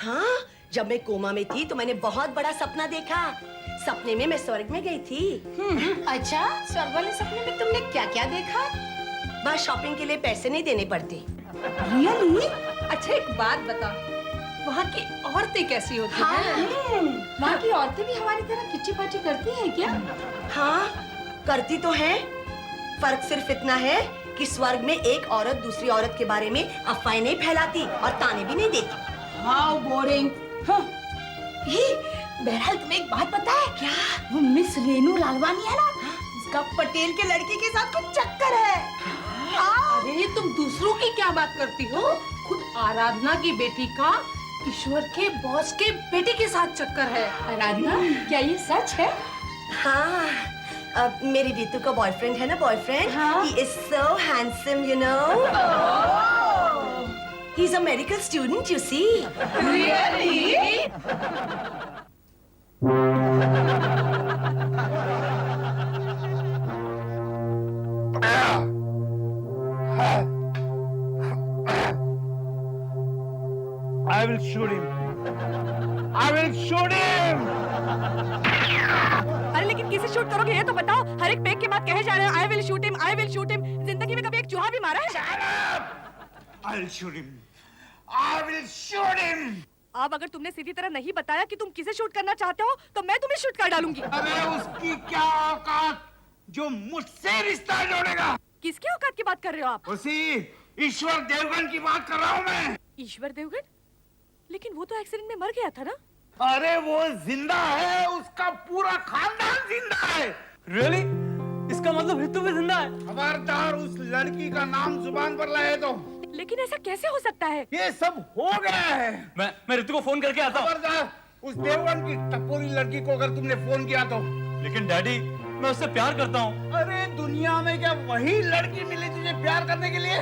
हाँ, जब मैं कोमा में थी तो मैंने बहुत बड़ा सपना देखा। सपने में मैं स्वर्ग में गई थी। अच्छा, स्वर्ग वाले सपने में तुमने क्या क्या देखा? बस शॉपिंग के लिए पैसे नहीं देने पड़ते। रियली? अच्छा एक बात बता, वहाँ की औरतें कैसी होती हैं? वहाँ की औरतें भी हमारी तरह किट्टी पार्टी करती हैं क्या? हाँ, करती तो हैं। फर्क सिर्फ इतना है कि स्वर्ग में एक औरत दूसरी औरत के बारे में अफवाहें नहीं फैलाती और ताने भी नहीं देती। How boring. बहरहाल तुम्हें एक बात पता है क्या? वो मिस रेनू लालवानी है ना, उसका पटेल के लड़के के साथ कुछ चक्कर है। अरे तुम दूसरों की क्या बात करती हो? खुद आराधना की बेटी का ईश्वर के बॉस के बेटे के साथ चक्कर है। आराधना, क्या ये सच है? हाँ, मेरी रीतू का बॉयफ्रेंड है ना, बॉयफ्रेंड। हाँ? He is so handsome, you know. He's a medical student, you see. Really? I will shoot him. I will shoot him. अरे लेकिन किसे शूट करोगे ये तो बताओ। हर एक पेग के बाद कहे जा रहे हो I will shoot him, I will shoot him. जिंदगी में कभी एक चूहा भी मारा है? Shut up! I will shoot him. I will shoot him. अब अगर तुमने सीधी तरह नहीं बताया कि तुम किसे शूट करना चाहते हो तो मैं तुम्हें शूट कर डालूंगी। अरे उसकी क्या औकात जो मुझसे रिश्ता जोड़ेगा? किसके औकात की बात कर रहे हो आप? उसी ईश्वर देवगन की बात कर रहा हूँ मैं। ईश्वर देवगन? लेकिन वो तो एक्सीडेंट में मर गया था ना? अरे वो जिंदा है, उसका पूरा खानदान जिंदा है। Really? इसका मतलब ऋतु भी जिंदा है? खबरदार उस लड़की का नाम जुबान पर लाए तो। लेकिन ऐसा कैसे हो सकता है? ये सब हो गया है। मैं ऋतु को फोन करके आता हूँ। खबरदार उस देवगन की टपोरी लड़की को अगर तुमने फोन किया तो। लेकिन डैडी, मैं उससे प्यार करता हूँ। अरे दुनिया में क्या वही लड़की मिली तुझे प्यार करने के लिए?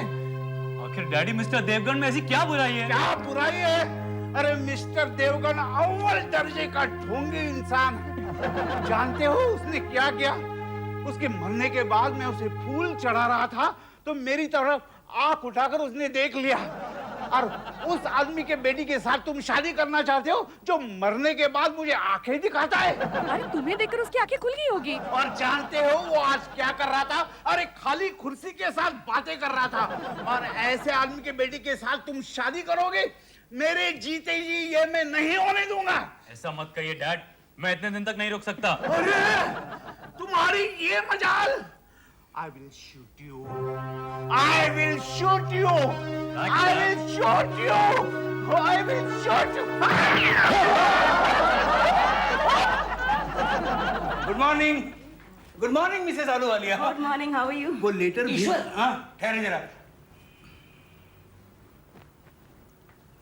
आखिर डैडी मिस्टर देवगन में ऐसी क्या बुराई है? क्या बुराई है? अरे मिस्टर देवगन अव्वल दर्जे का ढोंगी इंसान है। जानते हो उसने क्या किया? उसके मरने के बाद मैं उसे फूल चढ़ा रहा था तो मेरी तरफ आंख उठाकर उसने देख लिया। और उस आदमी के बेटी के साथ तुम शादी करना चाहते हो जो मरने के बाद मुझे आंखें दिखाता है। अरे तुम्हें देखकर उसकी आंखें खुल गई होगी। और जानते हो वो आज क्या कर रहा था? अरे खाली कुर्सी के साथ बातें कर रहा था। और ऐसे आदमी के बेटी के साथ तुम शादी करोगे? मेरे जीते जी ये मैं नहीं होने दूंगा। ऐसा मत कहिए डैड, मैं इतने दिन तक नहीं रुक सकता। अरे तुम्हारी ये मजाल। I will shoot you. I will shoot you. I will shoot you. I will shoot you. Good morning. Good morning, Mrs. Ahluwalia. Good morning, how are you? वो लेटर ईश्वर, हाँ ठहरे जरा।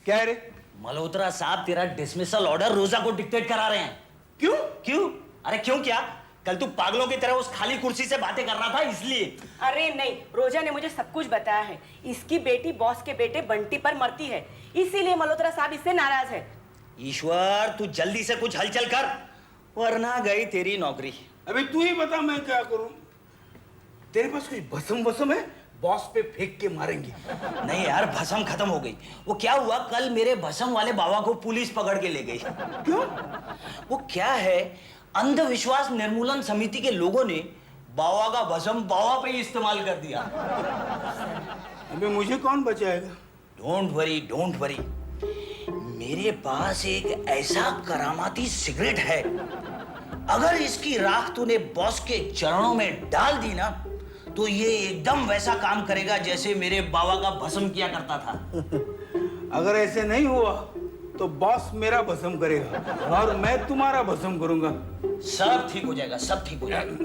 क्या है रे? मल्होत्रा साहब, तेरा डिसमिसल ऑर्डर रोजा को डिक्टेट करा रहे हैं। क्यों? क्यों? अरे क्यों क्या? कल तू पागलों की तरह उस खाली कुर्सी से बातें कर रहा था इसलिए। अरे नहीं, रोजा ने मुझे सब कुछ बताया है। इसकी बेटी बॉस के बेटे बंटी पर मरती है, इसीलिए मल्होत्रा साहब इससे नाराज है। ईश्वर, तू जल्दी से कुछ हलचल कर वरना गई तेरी नौकरी। अभी तू ही बता मैं क्या करूं? तेरे पास कोई भस्म वसम है? बॉस पे फेंक के मारेंगे। नहीं यार, भस्म खत्म हो गई। वो क्या हुआ, कल मेरे भस्म वाले बाबा को पुलिस पकड़ के ले गई। क्यों? वो क्या है, अंधविश्वास निर्मूलन समिति के लोगों ने बाबा का भस्म बाबा पे ही इस्तेमाल कर दिया। अबे मुझे कौन बचाएगा? Don't worry, don't worry. मेरे पास एक ऐसा करामाती सिगरेट है, अगर इसकी राख तूने बॉस के चरणों में डाल दी ना तो ये एकदम वैसा काम करेगा जैसे मेरे बाबा का भस्म किया करता था। अगर ऐसे नहीं हुआ तो बॉस मेरा भस्म करेगा और मैं तुम्हारा भस्म करूंगा। सब ठीक हो जाएगा, सब ठीक हो जाएगा।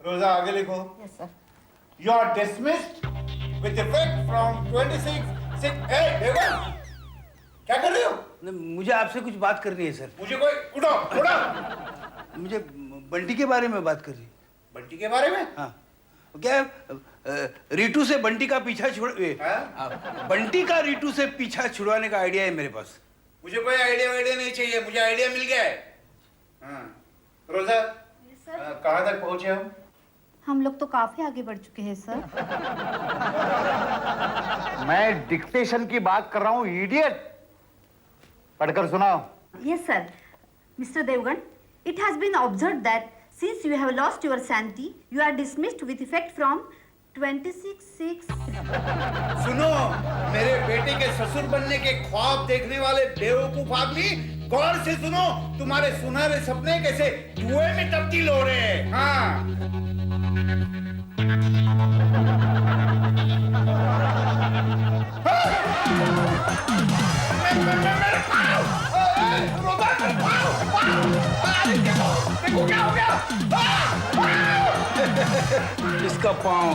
रोजा आगे लिखो। Yes sir. You are dismissed with effect from 26/6. Devgan, क्या कर रहे हो? मुझे आपसे कुछ बात करनी है सर। मुझे कोई उठो उठो। मुझे बंटी के बारे में बात करनी। बंटी के बारे में? हाँ, क्या रीटू से बंटी का पीछा बंटी का रीटू से पीछा छुड़वाने का आइडिया है मेरे पास। मुझे कोई आइडिया नहीं चाहिए, मुझे आइडिया मिल गया है। हाँ। रोजा, कहाँ तक पहुंचे हम? हम लोग तो काफी आगे बढ़ चुके हैं सर। मैं डिक्टेशन की बात कर रहा हूँ, इडियट। पढ़कर सुनाओ। Yes, sir. Mr. Devgan, it has been observed that since you have lost your sanity, you are dismissed with effect from 26/6. सुनो, मेरे बेटे के ससुर बनने के ख्वाब देखने वाले बेवकूफ आदमी, गौर से सुनो। तुम्हारे सुनहरे सपने कैसे धुएं में तब्दील हो रहे हैं। हाँ। देखो क्या हो गया? इसका पाँव।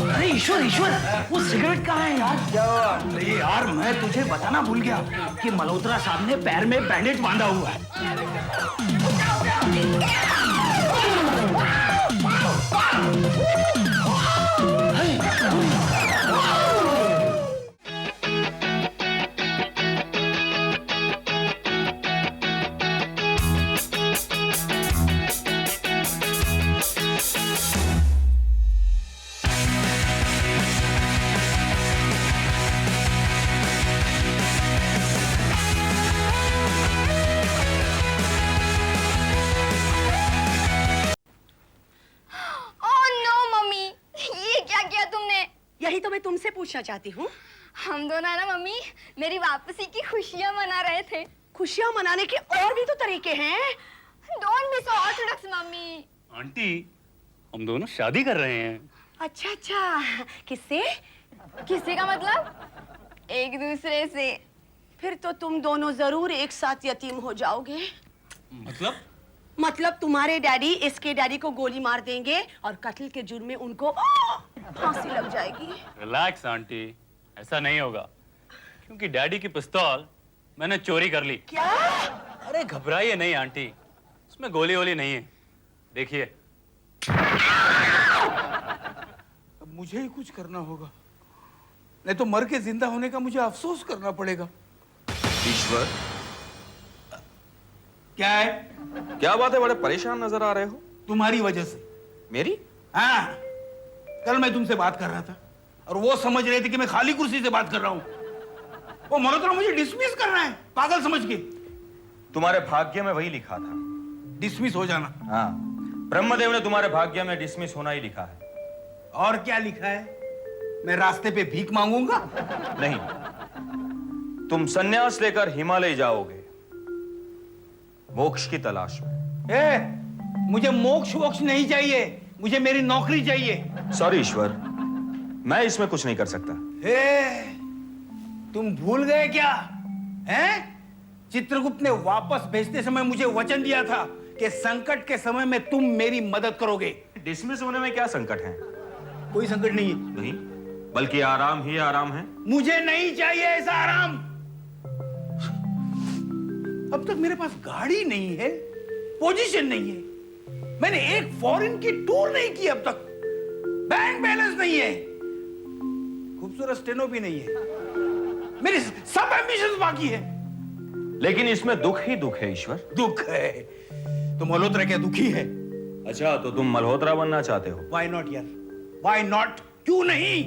अरे ईश्वर ईश्वर, वो सिगरेट कहाँ है यार? क्या हुआ? अरे यार, मैं तुझे बताना भूल गया कि मल्होत्रा साहब ने पैर में बैंडेज बांधा हुआ है। ओह नो मम्मी, ये क्या किया तुमने? यही तो मैं तुमसे पूछना चाहती हूँ। हम दोनों ना मम्मी मेरी वापसी की खुशियां मना रहे थे। खुशियाँ मनाने के और भी तो तरीके हैं। Don't be so Orthodox mummy. Aunty, हम दोनों शादी कर रहे हैं। अच्छा अच्छा, किससे? किसी का मतलब? एक दूसरे से। फिर तो तुम दोनों जरूर एक साथ यतीम हो जाओगे। मतलब? मतलब तुम्हारे डैडी इसके डैडी को गोली मार देंगे और कत्ल के जुर्म में उनको फांसी लग जाएगी। रिलैक्स आंटी, ऐसा नहीं होगा, क्योंकि डैडी की पिस्तौल मैंने चोरी कर ली। क्या? अरे घबराइए नहीं आंटी, उसमें गोली वोली नहीं है। देखिए। अब मुझे ही कुछ करना होगा, नहीं तो मर के जिंदा होने का मुझे अफसोस करना पड़ेगा। ईश्वर, क्या है? क्या बात है, बड़े परेशान नजर आ रहे हो? तुम्हारी वजह से। मेरी? हाँ, कल मैं तुमसे बात कर रहा था और वो समझ रहे थे कि मैं खाली कुर्सी से बात कर रहा हूँ। वो मल्होत्रा मुझे डिसमिस कर रहा है, पागल समझ के। तुम्हारे भाग्य में वही लिखा था, डिसमिस हो जाना। हाँ, ब्रह्मदेव ने तुम्हारे भाग्य में डिसमिस होना ही लिखा है। और क्या लिखा है? मैं रास्ते पे भीख मांगूंगा? नहीं, तुम सन्यास लेकर हिमालय जाओगे, मोक्ष की तलाश में। मुझे मोक्ष वोक्ष नहीं चाहिए, मुझे मेरी नौकरी चाहिए। सॉरी ईश्वर, मैं इसमें कुछ नहीं कर सकता। तुम भूल गए क्या? हैं? चित्रगुप्त ने वापस भेजते समय मुझे वचन दिया था कि संकट के समय में तुम मेरी मदद करोगे। डिसमिस होने में क्या संकट है? कोई संकट नहीं है। नहीं, बल्कि आराम ही आराम है। मुझे नहीं चाहिए ऐसा आराम। अब तक मेरे पास गाड़ी नहीं है, पोजीशन नहीं है, मैंने एक फॉरेन की टूर नहीं की अब तक, बैंक बैलेंस नहीं है, खूबसूरत स्टेनो भी नहीं है, मेरे सब एम्बिशंस बाकी है। लेकिन इसमें दुख ही दुख है ईश्वर। दुख है? तो मल्होत्रा क्या दुखी है? अच्छा, तो तुम मल्होत्रा बनना चाहते हो? Why not यार? Why not? क्यों नहीं?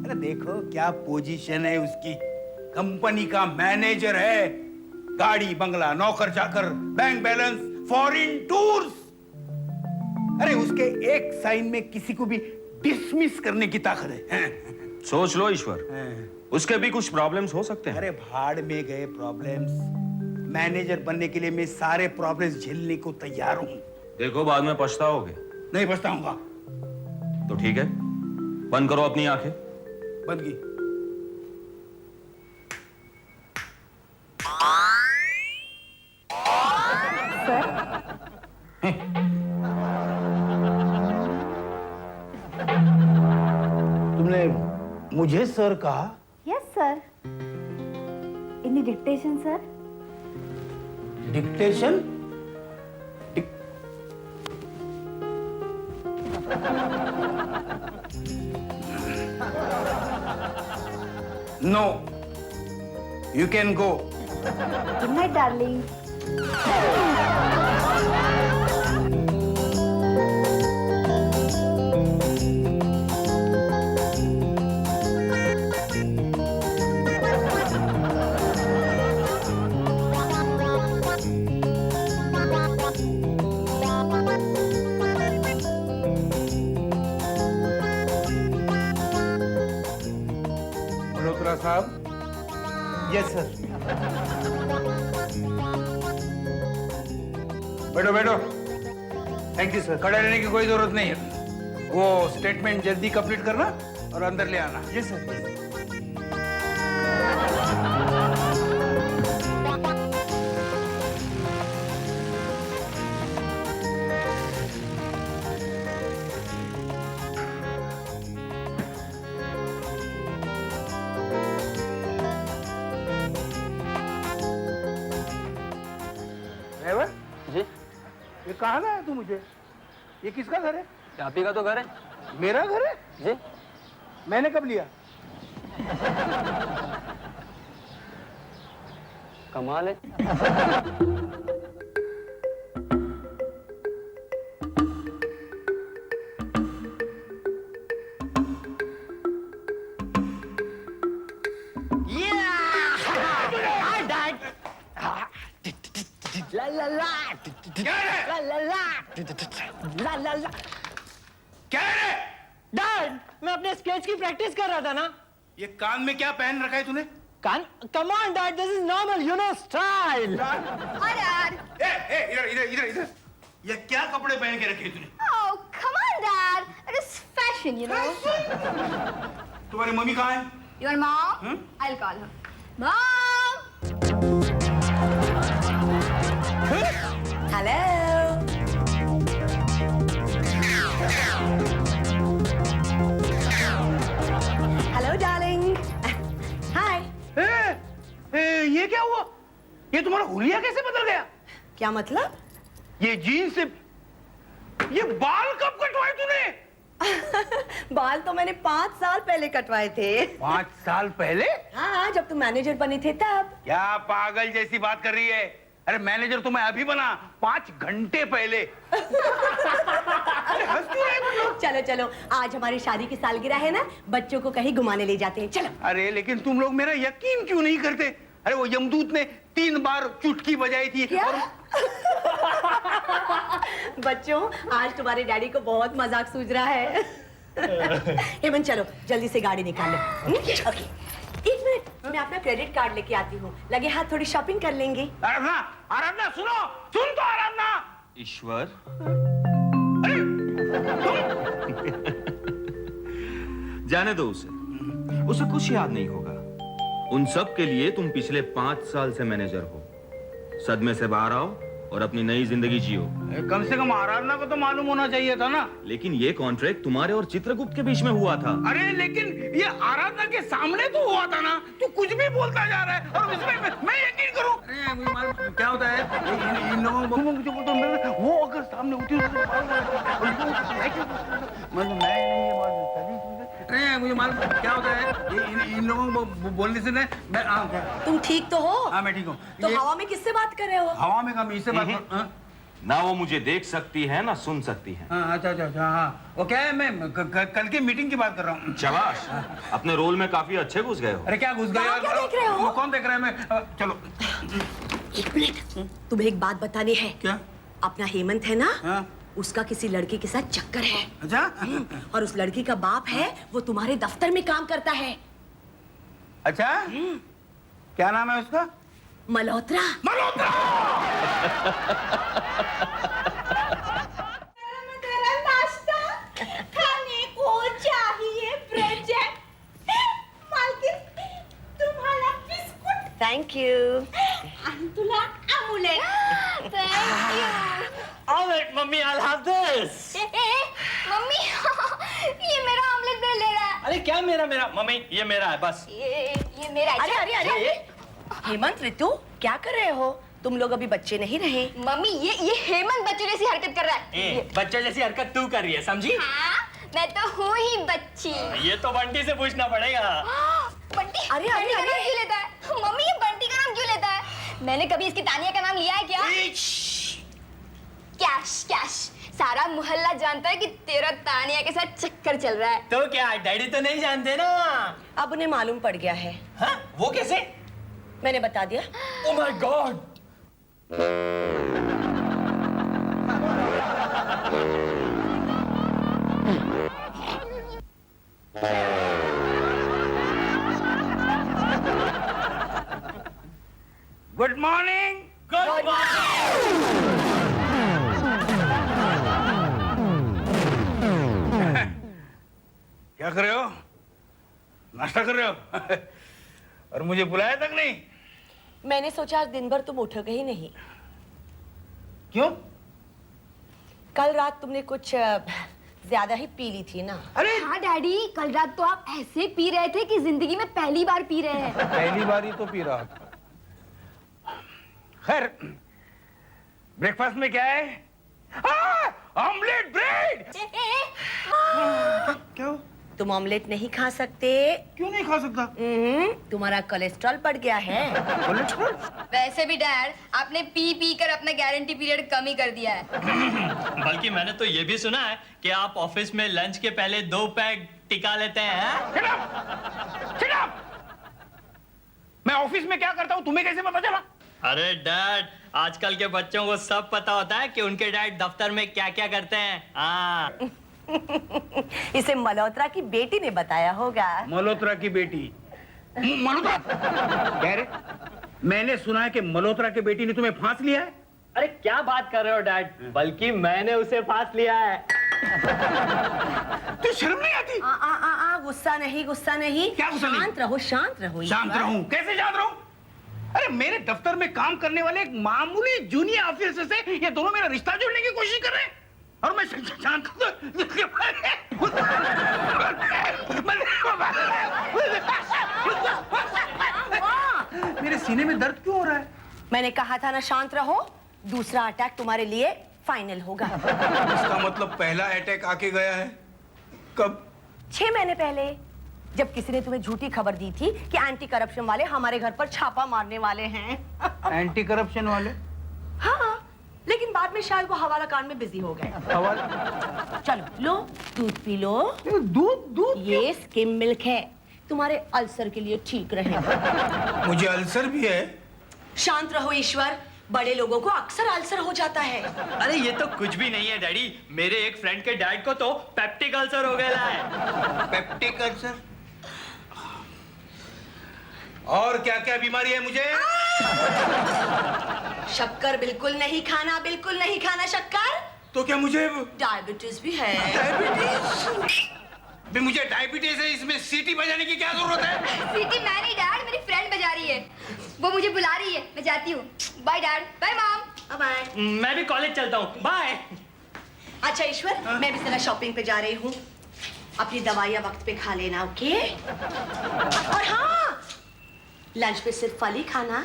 अरे देखो क्या पोजीशन है उसकी, कंपनी का मैनेजर है, गाड़ी बंगला, नौकर चाकर, बैंक बैलेंस, फॉरेन टूर्स। अरे उसके एक साइन में किसी को भी डिसमिस करने की ताकत है। सोच लो ईश्वर, उसके भी कुछ प्रॉब्लम्स हो सकते हैं। अरे भाड़ में गए प्रॉब्लम्स। मैनेजर बनने के लिए मैं सारे प्रॉब्लम्स झेलने को तैयार हूं। देखो, बाद में पछताओगे। नहीं पछताऊंगा। तो ठीक है, बंद करो अपनी आंखें। बंद की। तुमने मुझे सर कहा? Yes, sir. Any dictation, sir? Dictation? No, you can go. Good night, darling. Malhotra साहब। Yes sir. बैठो बैठो। Thank you sir. खड़े रहने की कोई जरूरत नहीं है। वो स्टेटमेंट जल्दी कंप्लीट करना और अंदर ले आना। Yes sir. जी ये कहाँ लाया तू मुझे? ये किसका घर है? आप ही का तो घर है। मेरा घर है? जी मैंने कब लिया? कमाल है। क्या है? डैड, मैं अपने स्केच की प्रैक्टिस कर रहा था ना। ये कान में क्या पहन रखा है तूने? कान, come on dad, this is normal, you know, style. अरे यार इधर इधर इधर इधर। ये क्या कपड़े पहन के रखे तूने? oh come on dad it is fashion you know तुम्हारी मम्मी कहाँ है? your mom I'll call her mom hello. Hello darling. Hi. ये क्या हुआ? ये तुम्हारा हुलिया कैसे बदल गया? क्या मतलब? ये जीन्स, ये बाल कब कटवाए तूने? बाल तो मैंने 5 साल पहले कटवाए थे। 5 साल पहले? हाँ, जब तुम मैनेजर बने थे तब। क्या पागल जैसी बात कर रही है? अरे मैनेजर तो मैं अभी बना, 5 घंटे पहले। अरे हंस क्यों रहे तुम लोग? चलो चलो, आज हमारी शादी की सालगिरह है ना, बच्चों को कहीं घुमाने ले जाते हैं, चलो। अरे लेकिन तुम लोग मेरा यकीन क्यों नहीं करते? अरे वो यमदूत ने 3 बार चुटकी बजाई थी। क्या? और... बच्चों, आज तुम्हारे डैडी को बहुत मजाक सूझ रहा है। हेमंत चलो, जल्दी से गाड़ी निकालो। ओके, 1 मिनट, मैं अपना क्रेडिट कार्ड लेके आती हूँ। लगे हाथ थोड़ी शॉपिंग कर लेंगे। आराधना, आराधना सुनो, सुन तो आराधना। ईश्वर, जाने दो उसे कुछ याद नहीं होगा। उन सब के लिए तुम पिछले 5 साल से मैनेजर हो। सदमे से बाहर आओ और अपनी नई जिंदगी जियो। कम से कम आराधना को तो मालूम होना चाहिए था ना। लेकिन ये कॉन्ट्रैक्ट तुम्हारे और चित्रगुप्त के बीच में हुआ था। अरे लेकिन ये आराधना के सामने तो हुआ था ना। तू कुछ भी बोलता जा रहा है और इसमें मैं यकीन करूं? अरे मुझे मालूम क्या होता है, इन लोगों को मुझे बोलता हूं, वो अगर सामने होती है अरे मुझे मालूम क्या होता है, इन लोगों को बोलने से मैं तुम ठीक तो हो? हाँ मैं ठीक हूँ। तो हवा में किससे बात कर रहे हो? हवा में कम इससे बात कर। ना वो मुझे देख सकती है ना सुन सकती है। हाँ अच्छा अच्छा अच्छा हाँ, वो क्या है, मैं कल की मीटिंग की बात कर रहा हूँ। शाबाश, अपने रोल में काफी अच्छे घुस गए हो। अरे क्या घुस गए? क्या देख रहे हो? कौन देख रहा है? मैं चलो। 1 मिनट, तुम्हें एक बात बतानी है। क्या? अपना हेमंत है ना, हाँ? उसका किसी लड़की के साथ चक्कर है। अच्छा? और उस लड़की का बाप है, वो तुम्हारे दफ्तर में काम करता है। अच्छा? क्या नाम है उसका? मल्होत्रा। मल्होत्रा! तेरा नाश्ता खाने को चाहिए प्रोजेक्ट मालकिन तुम्हाला बिस्कुट थैंक यू। आणि तुला omelette thank you omelette mummy, I'll have this. Mummy ये मेरा आमलेट दे ले रहा है। अरे क्या मेरा मेरा मम्मी, ये मेरा है बस। ये मेरा है। अरे अरे अरे, हेमंत रितु क्या कर रहे हो? तुम लोग अभी बच्चे नहीं रहे। मम्मी ये हेमंत बच्चे जैसी हरकत कर रहा है। बच्चे जैसी हरकत तू कर रही है, समझी? हाँ, मैं तो हूँ ही बच्ची। ये तो बंटी से पूछना पड़ेगा। बंटी अरे, बंटी का अरे, नाम क्यों लेता है? मम्मी ये बंटी का नाम क्यों लेता है? मैंने कभी इसकी तानिया का नाम लिया है क्या? कैश कैश, सारा मोहल्ला जानता है कि तेरा तानिया के साथ चक्कर चल रहा है। तो क्या डैडी तो नहीं जानते ना? अब उन्हें मालूम पड़ गया है। हाँ? वो कैसे? मैंने बता दिया। Oh my God! Good morning. क्या कर रहे हो? नाश्ता कर रहे हो? और मुझे बुलाया तक नहीं? मैंने सोचा आज दिन भर तुम उठोगे ही नहीं। क्यों? कल रात तुमने कुछ ज्यादा ही पी ली थी ना। अरे हाँ डैडी, कल रात तो आप ऐसे पी रहे थे कि जिंदगी में पहली बार पी रहे हैं। पहली बार ही तो पी रहा था। खैर, ब्रेकफास्ट में क्या है? Omelette bread. क्या? तुम ऑमलेट नहीं खा सकते। क्यों नहीं खा सकता? तुम्हारा कोलेस्ट्रॉल बढ़ गया है। कोलेस्ट्रॉल? वैसे भी डैड, आपने पी पी कर अपना गारंटी पीरियड कम ही कर दिया है। बल्कि मैंने तो ये भी सुना है कि आप ऑफिस में लंच के पहले 2 पैग टिका लेते हैं। Shut up! मैं ऑफिस में क्या करता हूँ तुम्हें कैसे पता चला? अरे डैड, आजकल के बच्चों को सब पता होता है कि उनके डैड दफ्तर में क्या क्या करते हैं। हाँ। इसे मल्होत्रा की बेटी ने बताया होगा। मल्होत्रा की बेटी? मल्होत्रा? कह रहे? मैंने सुना है कि मल्होत्रा की बेटी ने तुम्हें फांस लिया है। अरे क्या बात कर रहे हो डैड, बल्कि मैंने उसे फांस लिया है। तो शर्म नहीं आती? गुस्सा नहीं, गुस्सा नहीं। क्या गुस्सा नहीं? शांत रहो, शांत रहो। शांत रहूं? कैसे शांत रहूं? अरे मेरे दफ्तर में काम करने वाले एक मामूली जूनियर ऑफिसर से ये दोनों मेरा रिश्ता जोड़ने की कोशिश कर रहे हैं और मैं शांत मेरे सीने में दर्द क्यों हो रहा है? मैंने कहा था ना शांत रहो। दूसरा अटैक तुम्हारे लिए फाइनल होगा। इसका मतलब पहला अटैक आके गया है। कब? 6 महीने पहले, जब किसी ने तुम्हें झूठी खबर दी थी कि एंटी करप्शन वाले हमारे घर पर छापा मारने वाले हैं। एंटी करप्शन वाले? हाँ, लेकिन बाद में शायद वो हवाला कांड में बिजी हो गए। हवाला? चलो लो, दूध पी लो। दूध? ये स्किम मिल्क है, तुम्हारे अल्सर के लिए ठीक रहेगा। मुझे अल्सर भी है। शांत रहो ईश्वर, बड़े लोगों को अक्सर अल्सर हो जाता है। अरे ये तो कुछ भी नहीं है डैडी, मेरे एक फ्रेंड के डैड को तो पेप्टिक अल्सर हो गया है। Peptic ulcer? और क्या क्या बीमारी है मुझे? शक्कर बिल्कुल नहीं खाना, बिल्कुल नहीं खाना शक्कर। तो क्या मुझे डायबिटीज भी है। डायबिटीज? भी मुझे डायबिटीज है, इसमें सीटी बजाने की क्या जरूरत है? सीटी मैं नहीं डैड, मेरी फ्रेंड बजा रही है। वो मुझे बुला रही है, मैं जाती हूँ। Bye dad, bye mom. Bye. मैं भी कॉलेज चलता हूँ, बाय। अच्छा ईश्वर, मैं भी जरा शॉपिंग पे जा रही हूँ। अपनी दवाइयाँ वक्त पे खा लेना, ओके? और हाँ, लंच पे सिर्फ फल ही खाना।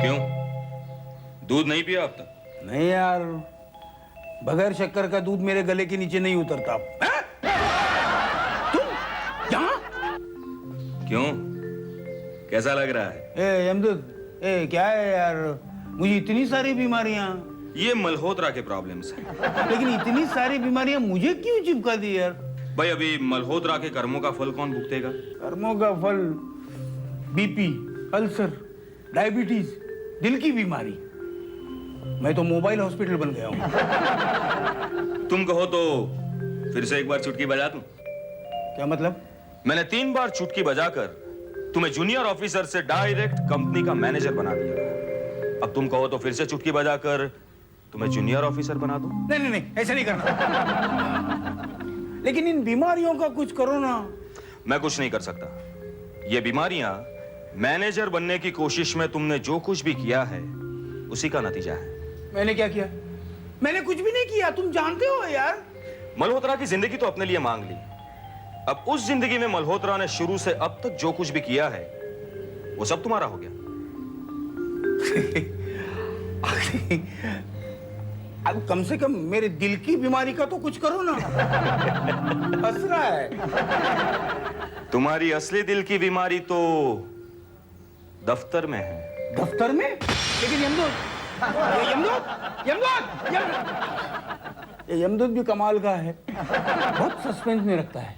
क्यों? दूध नहीं पिया अब तक? नहीं यार, बगैर शक्कर का दूध मेरे गले के नीचे नहीं उतरता। तुम यहाँ? क्यों? कैसा लग रहा है? ए यमदूत, क्या है यार, मुझे इतनी सारी बीमारियां। ये मल्होत्रा के प्रॉब्लम्स हैं। लेकिन इतनी सारी बीमारियां मुझे क्यों चिपका दी यार? भाई अभी मल्होत्रा के कर्मों का फल कौन भुगतेगा? कर्मों का फल? बीपी, अल्सर, डायबिटीज, दिल की बीमारी। मैं तो मोबाइल हॉस्पिटल बन गया हूँ। तुम कहो तो फिर से एक बार चुटकी बजा दूं? क्या मतलब? मैंने 3 बार चुटकी बजाकर तुम्हें जूनियर ऑफिसर से डायरेक्ट कंपनी का मैनेजर बना दिया। अब तुम कहो तो फिर से चुटकी बजाकर तुम्हें जूनियर ऑफिसर बना दूं? नहीं नहीं नहीं, ऐसा नहीं करना। लेकिन इन बीमारियों का कुछ करो ना। मैं कुछ नहीं कर सकता। ये बीमारियां मैनेजर बनने की कोशिश में तुमने जो कुछ भी किया है उसी का नतीजा है। मैंने क्या किया? मैंने कुछ भी नहीं किया, तुम जानते हो यार। मल्होत्रा की जिंदगी तो अपने लिए मांग ली। अब उस जिंदगी में मल्होत्रा ने शुरू से अब तक जो कुछ भी किया है वो सब तुम्हारा हो गया। अब कम से कम मेरे दिल की बीमारी का तो कुछ करो ना। हंस रहा है। तुम्हारी असली दिल की बीमारी तो दफ्तर में है। दफ्तर में? लेकिन यमदूत भी कमाल का है, बहुत सस्पेंस में रखता है।